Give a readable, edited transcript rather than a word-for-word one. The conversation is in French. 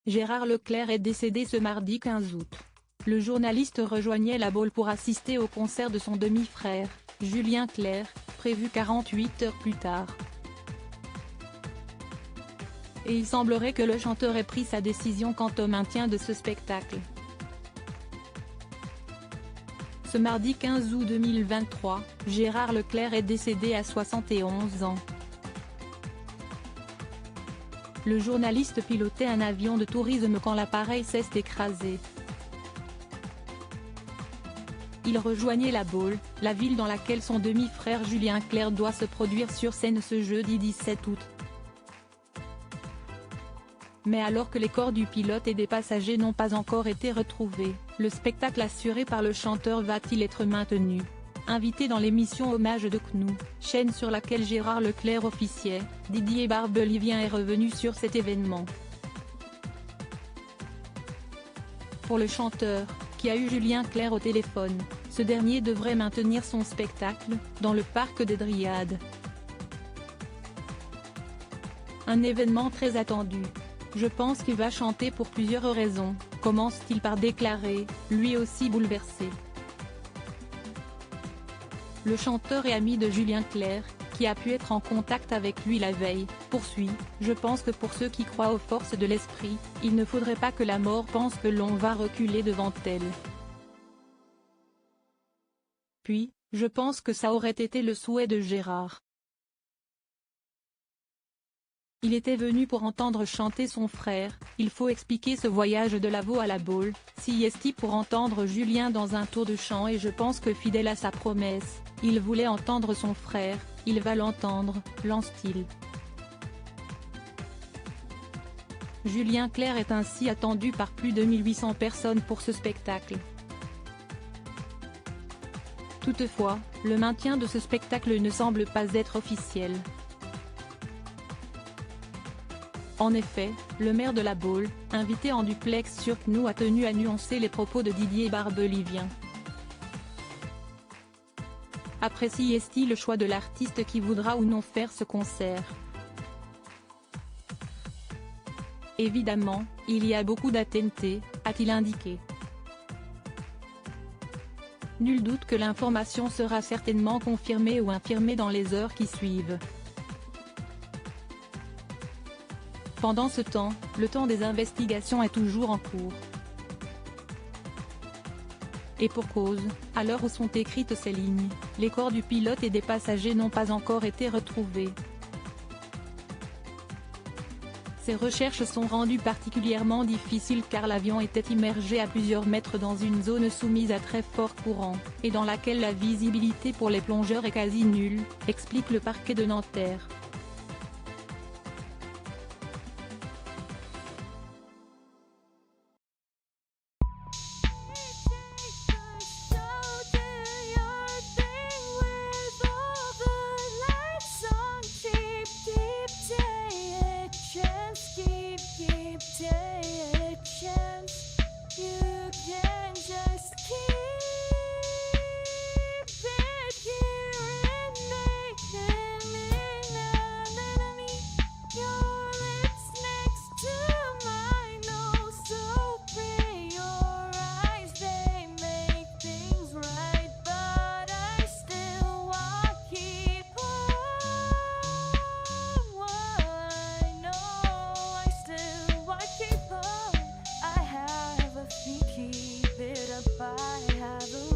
Gérard Leclerc est décédé ce mardi 15 août. Le journaliste rejoignait la Baule pour assister au concert de son demi-frère, Julien Clerc, prévu 48 heures plus tard. Et il semblerait que le chanteur ait pris sa décision quant au maintien de ce spectacle. Ce mardi 15 août 2023, Gérard Leclerc est décédé à 71 ans. Le journaliste pilotait un avion de tourisme quand l'appareil s'est écrasé. Il rejoignait la Baule, la ville dans laquelle son demi-frère Julien Clerc doit se produire sur scène ce jeudi 17 août. Mais alors que les corps du pilote et des passagers n'ont pas encore été retrouvés, le spectacle assuré par le chanteur va-t-il être maintenu? Invité dans l'émission Hommage de CNOU, chaîne sur laquelle Gérard Leclerc officiait, Didier Barbelivien est revenu sur cet événement. Pour le chanteur, qui a eu Julien Clerc au téléphone, ce dernier devrait maintenir son spectacle, dans le parc des Dryades. Un événement très attendu. Je pense qu'il va chanter pour plusieurs raisons, commence-t-il par déclarer, lui aussi bouleversé. Le chanteur et ami de Julien Clerc, qui a pu être en contact avec lui la veille, poursuit, je pense que pour ceux qui croient aux forces de l'esprit, il ne faudrait pas que la mort pense que l'on va reculer devant elle. Puis, je pense que ça aurait été le souhait de Gérard. Il était venu pour entendre chanter son frère, il faut expliquer ce voyage de Lavaux à la Baule, si est pour entendre Julien dans un tour de chant et je pense que fidèle à sa promesse, il voulait entendre son frère, il va l'entendre, lance-t-il. Julien Clerc est ainsi attendu par plus de 1800 personnes pour ce spectacle. Toutefois, le maintien de ce spectacle ne semble pas être officiel. En effet, le maire de la Baule, invité en duplex sur CNOU a tenu à nuancer les propos de Didier Barbelivien. Apprécie-t-il le choix de l'artiste qui voudra ou non faire ce concert? Évidemment, il y a beaucoup d'attentes, a-t-il indiqué. Nul doute que l'information sera certainement confirmée ou infirmée dans les heures qui suivent. Pendant ce temps, le temps des investigations est toujours en cours. Et pour cause, à l'heure où sont écrites ces lignes, les corps du pilote et des passagers n'ont pas encore été retrouvés. Ces recherches sont rendues particulièrement difficiles car l'avion était immergé à plusieurs mètres dans une zone soumise à très fort courant, et dans laquelle la visibilité pour les plongeurs est quasi nulle, explique le parquet de Nanterre. Keep it up, I have a